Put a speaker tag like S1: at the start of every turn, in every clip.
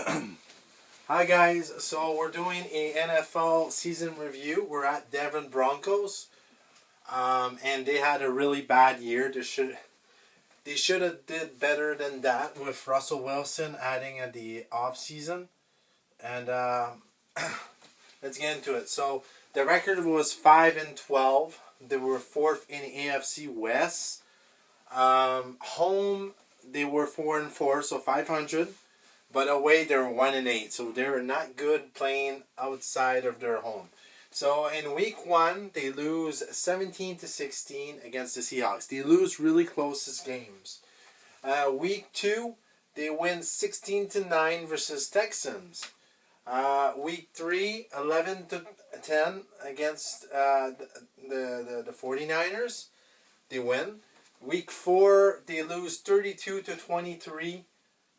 S1: Hi guys, so we're doing a NFL season review. We're at Devon Broncos, and they had a really bad year. They should have did better than that with Russell Wilson adding at the off season. And let's get into it. So the record was 5-12. They were fourth in AFC West. Home they were 4-4, so 500. But away they're 1-8, so they're not good playing outside of their home. So in week 1 they lose 17-16 against the Seahawks. They lose really closest games. Week 2 they win 16-9 versus Texans. Week 3 11-10 against the 49ers. They win. Week 4 they lose 32-23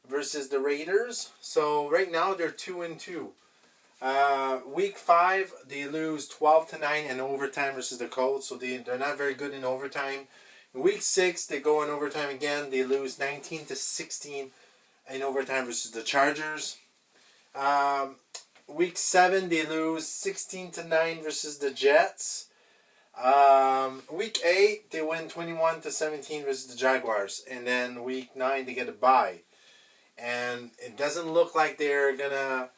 S1: versus the Raiders. So right now they're 2-2. Week 5 they lose 12-9 in overtime versus the Colts. So they're not very good in overtime. Week 6 they go in overtime again. They lose 19-16 in overtime versus the Chargers. Week 7 they lose 16-9 versus the Jets. Week 8 they win 21-17 versus the Jaguars. And then week 9 they get a bye. And it doesn't look like they're gonna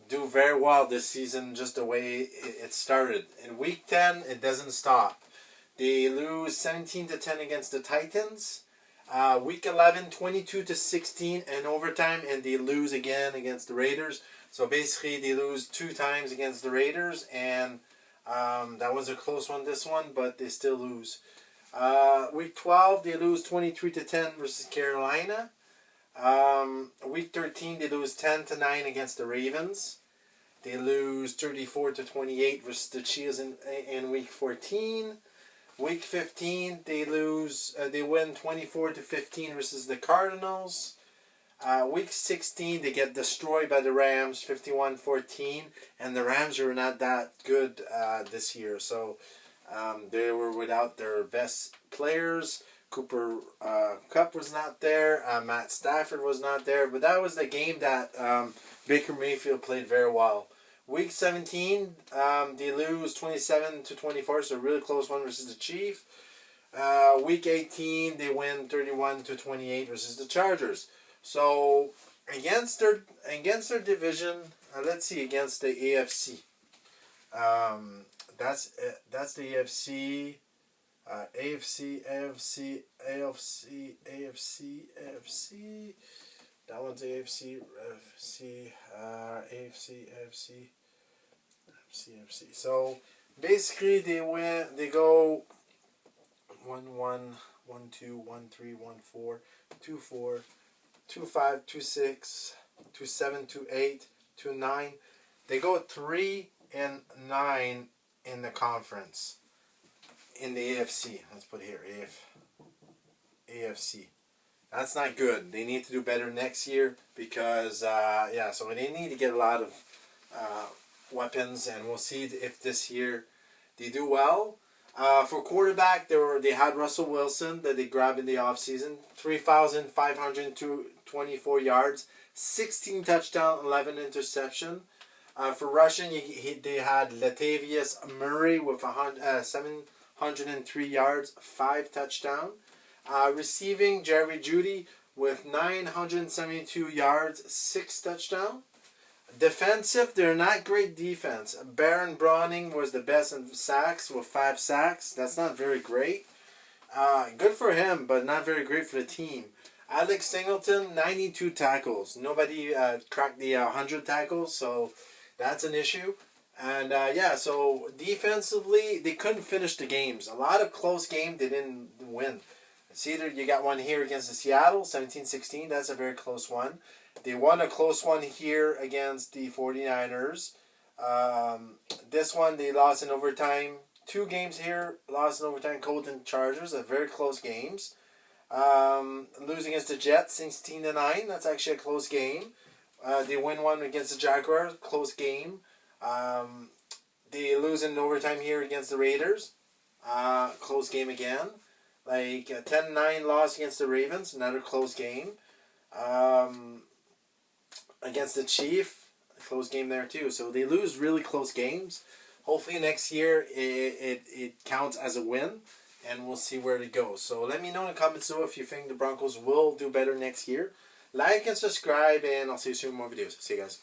S1: do very well this season, just the way it started. In week 10, it doesn't stop. They lose 17-10 against the Titans. Week 11, 22-16 in overtime, and they lose again against the Raiders. So basically, they lose 2 times against the Raiders, and that was a close one, this one, but they still lose. Week 12, they lose 23-10 versus Carolina. Week 13 they lose 10-9 against the Ravens. They lose 34-28 versus the Chiefs in week 14. Week 15 they win 24-15 versus the Cardinals. Week 16 they get destroyed by the Rams 51-14, and the Rams are not that good this year, so they were without their best players. Cooper Kupp was not there. Matt Stafford was not there. But that was the game that Baker Mayfield played very well. Week 17, they lose 27-24, so a really close one versus the Chiefs. Week 18, they win 31-28 versus the Chargers. So against their division, let's see, against the AFC. That's the AFC. AFC. That one's AFC. AFC. So basically, they go 1-1, 1-2, 1-3, 1-4, 2-4, 2-5, 2-6, 2-7, 2-8, 2-9. They go 3-9 in the conference. In the AFC, let's put it here, AFC. That's not good. They need to do better next year because, so they need to get a lot of weapons, and we'll see if this year they do well. For quarterback, they had Russell Wilson that they grabbed in the offseason, 3,524 yards, 16 touchdowns, 11 interception. For rushing, they had Latavius Murray with 703 yards, 5 touchdowns. Receiving, Jerry Jeudy with 972 yards, 6 touchdowns. Defensive, they're not great defense. Baron Browning was the best in sacks with 5 sacks. That's not very great. Good for him, but not very great for the team. Alex Singleton, 92 tackles. Nobody cracked the 100 tackles, so that's an issue. And so defensively, they couldn't finish the games. A lot of close games, they didn't win. It's either you got one here against the Seattle, 17-16. That's a very close one. They won a close one here against the 49ers. This one, they lost in overtime. 2 games here, lost in overtime, Colts and Chargers. A very close games. Losing against the Jets, 16-9. That's actually a close game. They win one against the Jaguars, close game. They lose in overtime here against the Raiders. Close game again. Like 10-9 loss against the Ravens, another close game. against the Chief, a close game there too. So they lose really close games. Hopefully next year it counts as a win, and we'll see where it goes. So let me know in the comments below if you think the Broncos will do better next year. Like and subscribe, and I'll see you soon in more videos. See you guys.